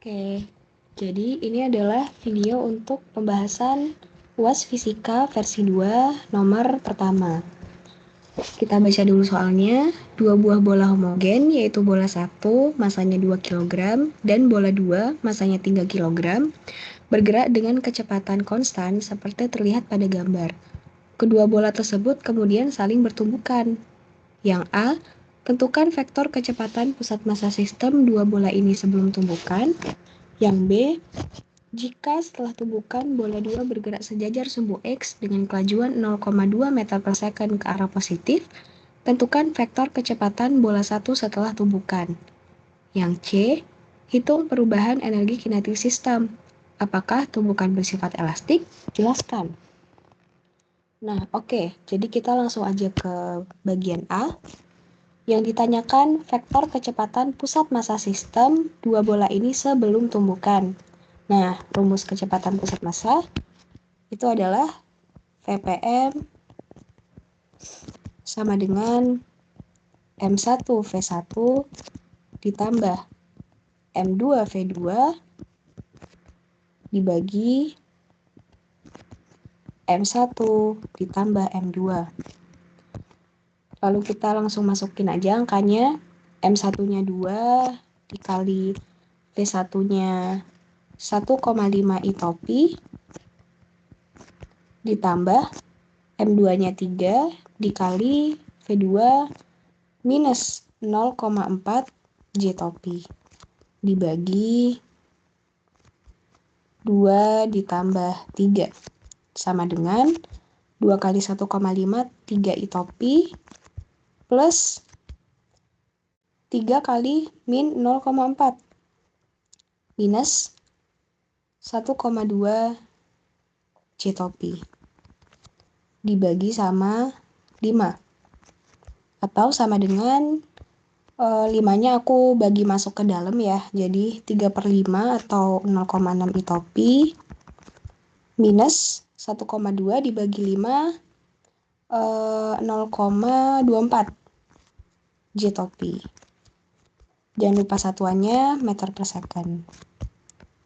Oke, jadi ini adalah video untuk pembahasan UAS Fisika versi 2 nomor pertama. Kita baca dulu soalnya. Dua buah bola homogen, yaitu bola 1 masanya 2 kg dan bola 2 masanya 3 kg, bergerak dengan kecepatan konstan seperti terlihat pada gambar. Kedua bola tersebut kemudian saling bertumbukan. Yang A, tentukan vektor kecepatan pusat massa sistem dua bola ini sebelum tumbukan. Yang B, jika setelah tumbukan bola 2 bergerak sejajar sumbu X dengan kelajuan 0,2 meter per second ke arah positif, tentukan vektor kecepatan bola 1 setelah tumbukan. Yang C, hitung perubahan energi kinetik sistem. Apakah tumbukan bersifat elastik? Jelaskan. Nah, oke. Jadi kita langsung aja ke bagian A. Yang ditanyakan vektor kecepatan pusat massa sistem dua bola ini sebelum tumbukan. Nah, rumus kecepatan pusat massa itu adalah VPM sama dengan M1V1 ditambah M2V2 dibagi M1 ditambah M2. Lalu kita langsung masukin aja angkanya. M1-nya 2 dikali V1-nya 1,5 itopi ditambah M2-nya 3 dikali V2 minus 0,4 J-topi dibagi 2 ditambah 3 sama dengan 2 kali 1,5 3 itopi plus 3 kali min 0,4 minus 1,2 J-topi dibagi sama 5 atau sama dengan 5-nya aku bagi masuk ke dalam ya, jadi 3/5 atau 0,6 itopi minus 1,2 dibagi 5 0,24 J-topi. Jangan lupa satuannya meter per second.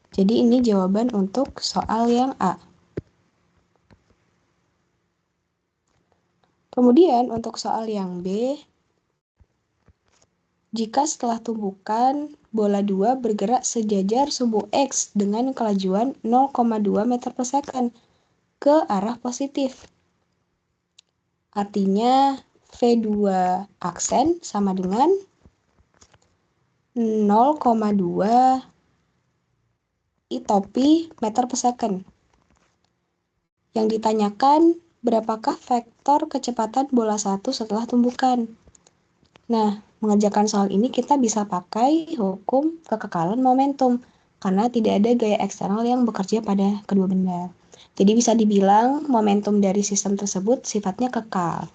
Jadi ini jawaban untuk soal yang A. Kemudian untuk soal yang B, jika setelah tumbukan bola 2 bergerak sejajar sumbu X dengan kelajuan 0,2 meter per second ke arah positif. Artinya V2 aksen sama dengan 0,2 itopi meter per second. Yang ditanyakan, berapakah vektor kecepatan bola 1 setelah tumbukan? Nah, mengerjakan soal ini kita bisa pakai hukum kekekalan momentum, karena tidak ada gaya eksternal yang bekerja pada kedua benda. Jadi bisa dibilang momentum dari sistem tersebut sifatnya kekal.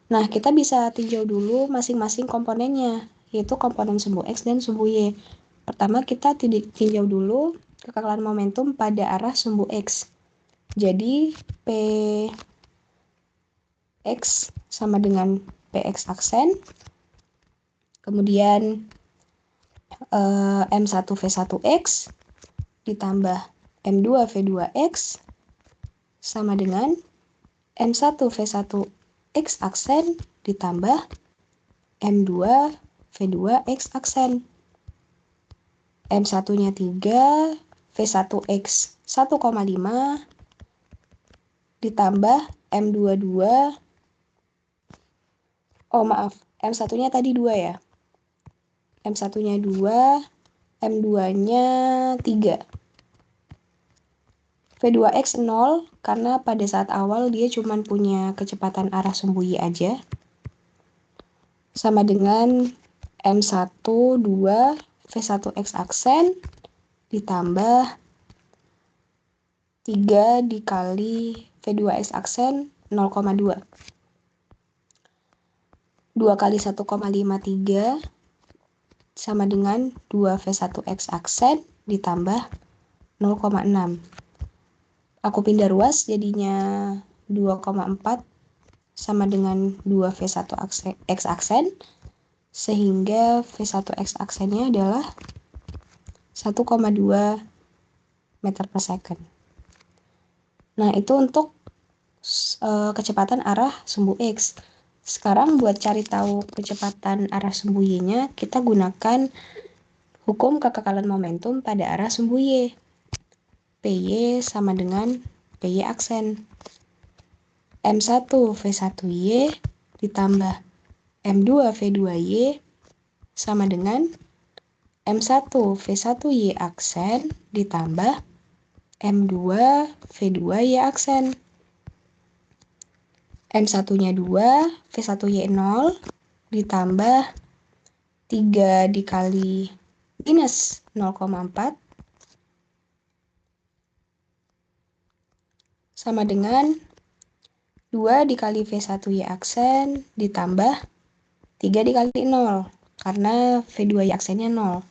Nah, kita bisa tinjau dulu masing-masing komponennya, yaitu komponen sumbu X dan sumbu Y. Pertama, kita tinjau dulu kekekalan momentum pada arah sumbu X. Jadi, Px sama dengan Px aksen. Kemudian M1V1X ditambah M2V2X sama dengan M1V1X aksen ditambah M2V2X aksen. M1-nya 3, V1X 1,5 ditambah M22. Oh maaf, M1-nya tadi 2 ya. M1-nya 2, M2-nya 3. V2X 0 karena pada saat awal dia cuma punya kecepatan arah sumbu Y aja. Sama dengan M1, 2, V1X aksen ditambah 3 dikali V2X aksen 0,2. 2 kali 1,53 sama dengan 2V1X aksen ditambah 0,6. Aku pindah ruas jadinya 2,4 sama dengan 2V1X aksen, sehingga V1X aksennya adalah 1,2 meter per second. Nah, itu untuk kecepatan arah sumbu X. Sekarang buat cari tahu kecepatan arah sumbu Y-nya, kita gunakan hukum kekekalan momentum pada arah sumbu Y. PY sama dengan PY aksen. M1 V1Y ditambah M2 V2Y sama dengan M1 V1Y aksen ditambah M2 V2Y aksen. M1-nya 2, V1Y 0, ditambah 3 dikali minus 0,4, sama dengan 2 dikali V1Y aksen, ditambah 3 dikali 0, karena V2Y aksennya 0.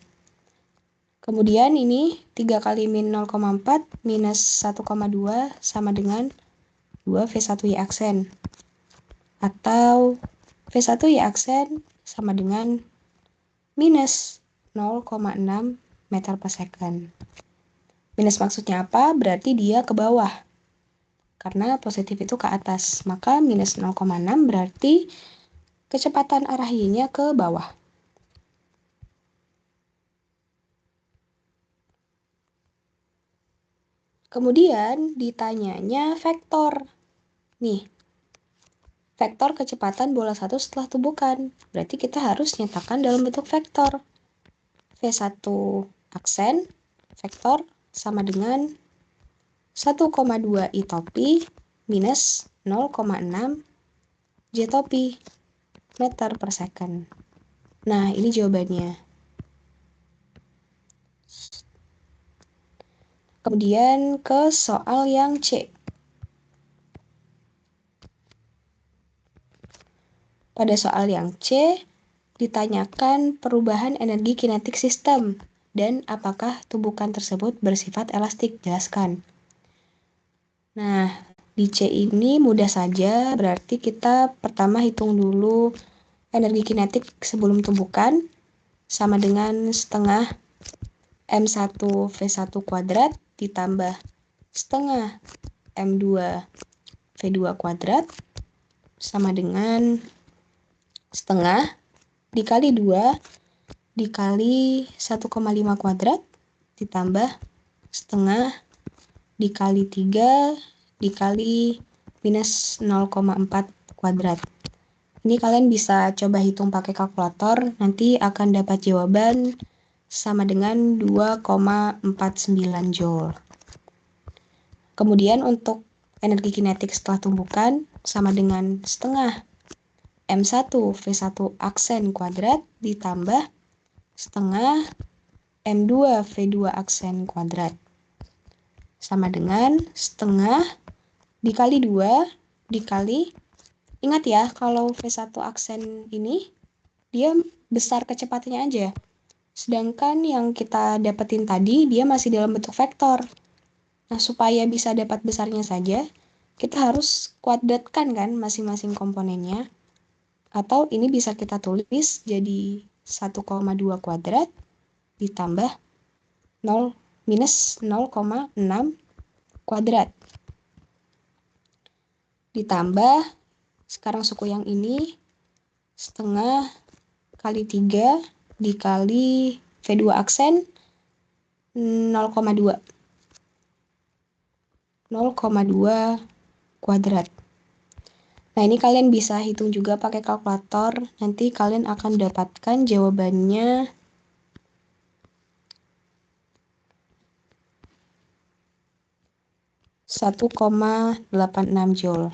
Kemudian ini 3 kali min 0,4 minus 1,2 sama dengan 2 V1Y aksen. Atau V1Y aksen sama dengan minus 0,6 meter per second. Minus maksudnya apa? Berarti dia ke bawah. Karena positif itu ke atas. Maka minus 0,6 berarti kecepatan arah Y-nya ke bawah. Kemudian ditanyanya vektor. Nih, vektor kecepatan bola satu setelah tumbukan. Berarti kita harus nyatakan dalam bentuk vektor. V1 aksen, vektor sama dengan 1,2 I topi minus 0,6 J topi meter per second. Nah, ini jawabannya. Kemudian ke soal yang C. Pada soal yang C, ditanyakan perubahan energi kinetik sistem dan apakah tumbukan tersebut bersifat elastik. Jelaskan. Nah, di C ini mudah saja, berarti kita pertama hitung dulu energi kinetik sebelum tumbukan sama dengan setengah M1 V1 kuadrat ditambah setengah M2 V2 kuadrat sama dengan setengah dikali 2 dikali 1,5 kuadrat ditambah setengah dikali 3 dikali minus 0,4 kuadrat. Ini kalian bisa coba hitung pakai kalkulator, nanti akan dapat jawaban sama dengan 2,49 Joule. Kemudian untuk energi kinetik setelah tumbukan sama dengan setengah M1 V1 aksen kuadrat ditambah setengah M2 V2 aksen kuadrat. Sama dengan setengah dikali 2 dikali, ingat ya kalau V1 aksen ini dia besar kecepatannya aja. Sedangkan yang kita dapetin tadi dia masih dalam bentuk vektor. Nah, supaya bisa dapat besarnya saja, kita harus kuadratkan kan masing-masing komponennya. Atau ini bisa kita tulis jadi 1,2 kuadrat ditambah 0 minus 0,6 kuadrat. Ditambah, sekarang suku yang ini, setengah kali 3 dikali V2 aksen 0,2. 0,2 kuadrat. Nah, ini kalian bisa hitung juga pakai kalkulator. Nanti kalian akan dapatkan jawabannya 1,86 Joule.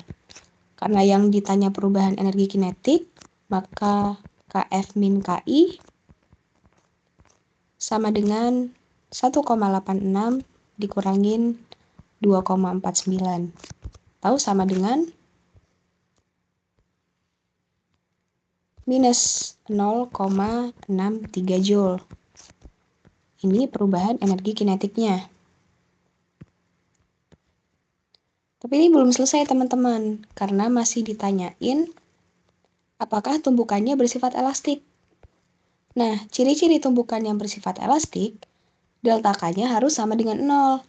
Karena yang ditanya perubahan energi kinetik, maka Kf min Ki sama dengan 1,86 dikurangin 2,49. Tahu sama dengan minus 0,63 Joule. Ini perubahan energi kinetiknya. Tapi ini belum selesai teman-teman, karena masih ditanyain apakah tumbukannya bersifat elastik. Nah, ciri-ciri tumbukan yang bersifat elastik delta K-nya harus sama dengan 0.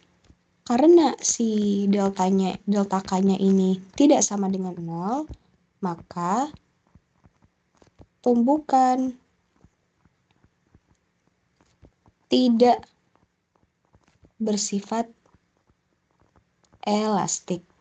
Karena si delta K-nya ini tidak sama dengan 0, maka tumbukan tidak bersifat elastik.